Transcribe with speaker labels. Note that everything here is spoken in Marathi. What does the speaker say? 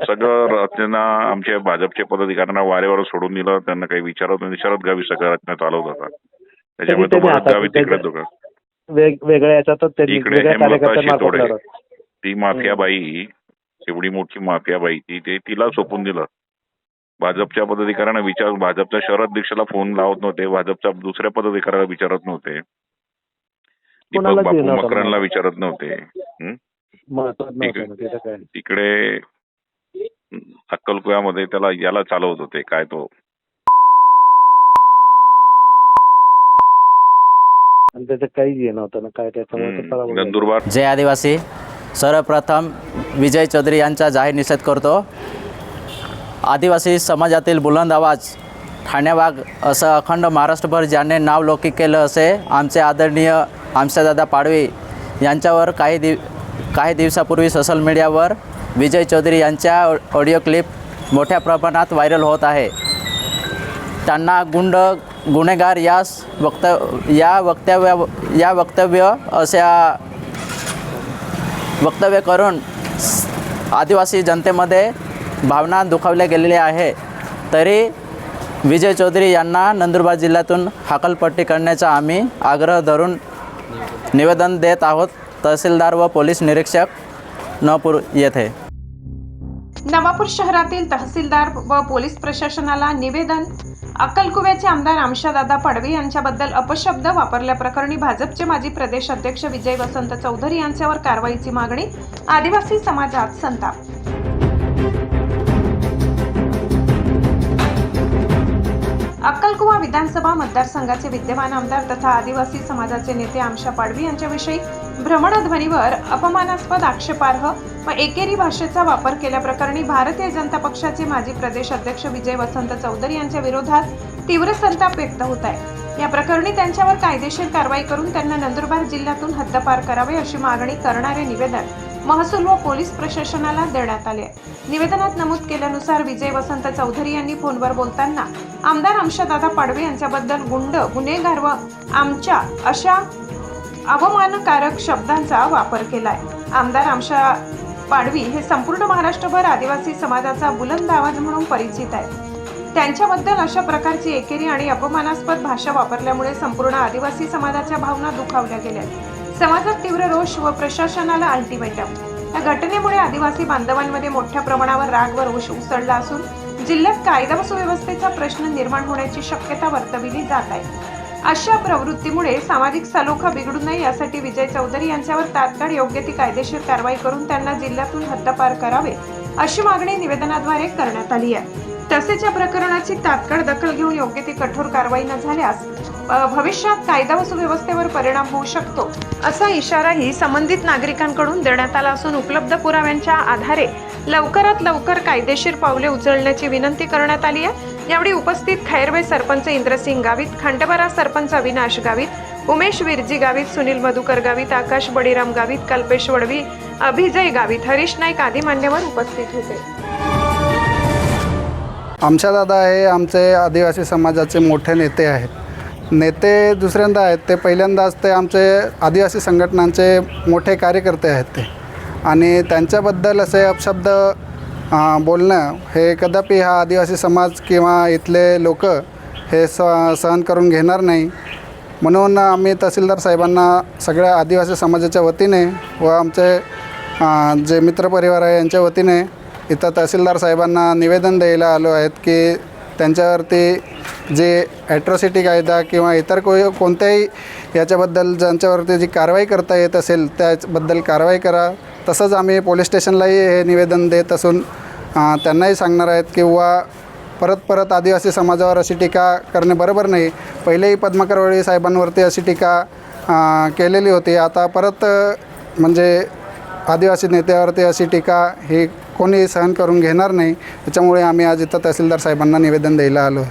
Speaker 1: सगळं त्यांना आमच्या भाजपच्या पदाधिकाऱ्यांना वारेवर सोडून दिलं. त्यांना काही विचारत नाही. शरद गावी सगळं रचना चालवत होता. त्याच्यामुळे तो भरत गावी तिकडेच होता.
Speaker 2: वेगवेगळ्या याच्यातच त्यांनी
Speaker 1: इकडे
Speaker 2: वेगळ्या
Speaker 1: हेमलता
Speaker 2: कार्यकर्त्यांमार्फत
Speaker 1: शितोडे,
Speaker 2: लढत.
Speaker 1: ती माफियाबाई, एवढी मोठी माफियाबाई तिला सोपून दिलं. भाजपच्या पदाधिकाऱ्यांना भाजपच्या शहराध्यक्षाला फोन लावत नव्हते. भाजपच्या दुसऱ्या पदाधिकाऱ्याला विचारत नव्हते. दीपक
Speaker 2: कोणालाच
Speaker 1: बापू
Speaker 2: येणार नव्हतं
Speaker 1: मकरांना
Speaker 2: मला.
Speaker 1: विचारत नव्हते.
Speaker 2: महत्वाचं नव्हतं ना, तिथं काय.
Speaker 1: तिकडे अक्कलकुव्यामध्ये त्याला याला चालवत होते, काय तो
Speaker 2: आणि त्याचं काहीच हे नव्हतं ना काय, त्याच्यामुळे ते पराभव झाला.
Speaker 1: नंदुरबार.
Speaker 3: जय आदिवासी. सर्वप्रथम विजय चौधरी यांचा जाहीर निषेध करतो. आदिवासी समाजातील बुलंद आवाज ठाणे वाघ असं अखंड महाराष्ट्रभर ज्याने नावलौकिक केलं असे आमचे आदरणीय आमशादादा पाडवी यांच्यावर काही दिवसापूर्वी सोशल मीडियावर विजय चौधरी यांच्या ऑडिओ क्लिप मोठ्या प्रमाणात व्हायरल होत आहे. त्यांना गुन्हेगार वक्तव्य करून आदिवासी जनतेमध्ये भावना दुखावल्या गेलेल्या आहे. तरी विजय चौधरी यांना नंदुरबार जिल्ह्यातून हकालपट्टी करण्याचा आम्ही आग्रह धरून निवेदन देत आहोत. तहसीलदार व पोलीस निरीक्षक नपूर येथे.
Speaker 4: नवापूर शहरातील तहसीलदार व पोलीस प्रशासनाला निवेदन. अक्कलकुव्याचे आमदार आमशादादा पाडवी यांच्याबद्दल अपशब्द वापरल्याप्रकरणी भाजपचे माजी प्रदेश अध्यक्ष विजय वसंत चौधरी यांच्यावर कारवाईची मागणी. आदिवासी समाजात संताप. अक्कलकुवा विधानसभा मतदारसंघाचे विद्यमान आमदार तथा आदिवासी समाजाचे नेते आमशा पाडवी यांच्याविषयी भ्रमणध्वनीवर अपमानास्पद, आक्षेपार्ह व एकेरी भाषेचा वापर केल्याप्रकरणी भारतीय जनता पक्षाचे माजी प्रदेश अध्यक्ष विजय वसंत चौधरी यांच्या विरोधात तीव्र संताप व्यक्त होत आहे. या प्रकरणी त्यांच्यावर कायदेशीर कारवाई करून त्यांना नंदुरबार जिल्ह्यातून हद्दपार करावे अशी मागणी करणारे निवेदन महसूल व पोलीस प्रशासनाला देण्यात आले आहे. निवेदनात नमूद केल्यानुसार विजय वसंत चौधरी यांनी फोनवर बोलताना आमदार आमशादादा पाडवी यांच्याबद्दल गुन्हेगार व आमच्या अशा अवमानकारक शब्दांचा वापर केलाय. आमदार आमशा पाडवी हे संपूर्ण महाराष्ट्रभर आदिवासी समाजाचा बुलंद आवाज म्हणून परिचित आहे. त्यांच्याबद्दल अशा प्रकारची एकेरी आणि अपमानास्पद भाषा वापरल्यामुळे संपूर्ण आदिवासी समाजाच्या भावना दुखावल्या गेल्या. समाजात तीव्र रोष व प्रशासनाला अल्टिमेटम. या घटनेमुळे आदिवासी बांधवांमध्ये मोठ्या प्रमाणावर राग व रोष उसळला असून जिल्ह्यात कायदा व सुव्यवस्थेचा प्रश्न निर्माण होण्याची शक्यता वर्तविली जात आहे. अशा प्रवृत्तीमुळे सामाजिक सलोखा बिघडू नये यासाठी विजय चौधरी यांच्यावर तात्काळ योग्य ती कायदेशीर कारवाई करून त्यांना जिल्ह्यातून हद्दपार करावे अशी मागणी निवेदनाद्वारे करण्यात आली आहे. तसेच या प्रकरणाची तात्काळ दखल घेऊन योग्य ती कठोर कारवाई न झाल्यास भविष्यात कायदा व सुव्यवस्थेवर परिणाम होऊ शकतो असा इशाराही संबंधित नागरिकांकडून देण्यात आला असून उपलब्ध पुराव्यांच्या आधारे लवकरात लवकर कायदेशीर पावले उचलण्याची विनंती करण्यात आली आहे. यावेळी उपस्थित खैरवे सरपंच इंद्रसिंग गावित, खंडबरा सरपंच अविनाश गावित, उमेश विरजी गावित, सुनील मधुकर गावित, आकाश बळीराम गावित, कल्पेश वडवी, अभिजय गावित, हरीश नाईक आदी मान्यवर उपस्थित होते.
Speaker 5: आमशादादा हे आमचे आदिवासी समाजाचे मोठे नेते आहेत. नेते दुसऱ्यांदा आहेत ते, पहिल्यांदाच ते आमचे आदिवासी संघटनांचे मोठे कार्यकर्ते आहेत ते. आणि त्यांच्याबद्दल असे अपशब्द बोलणं हे कदापि हा आदिवासी समाज किंवा इथले लोक हे सहन करून घेणार नाही. म्हणून आम्ही तहसीलदार साहेबांना सगळ्या आदिवासी समाजाच्या वतीने व आमचे जे मित्रपरिवार आहे यांच्या वतीने इथं तहसीलदार साहेबांना निवेदन द्यायला आलो आहेत की त्यांच्यावरती जे ॲट्रॉसिटी कायदा किंवा इतर कोणत्याही याच्याबद्दल ज्यांच्यावरती जी कारवाई करता येत असेल त्याबद्दल कारवाई करा. तसंच आम्ही पोलीस स्टेशनलाही हे निवेदन देत असून त्यांनाही सांगणार आहेत किंवा परत आदिवासी समाजावर अशी टीका करणे बरोबर नाही. पहिलेही पद्माकर वळवी साहेबांवरती अशी टीका केलेली होती. आता परत म्हणजे आदिवासी नेत्यावरती अशी टीका ही कोणी सहन करून घेणार नाही. त्याच्यामुळे आम्ही आज इथं तहसीलदार साहेबांना निवेदन द्यायला आलो.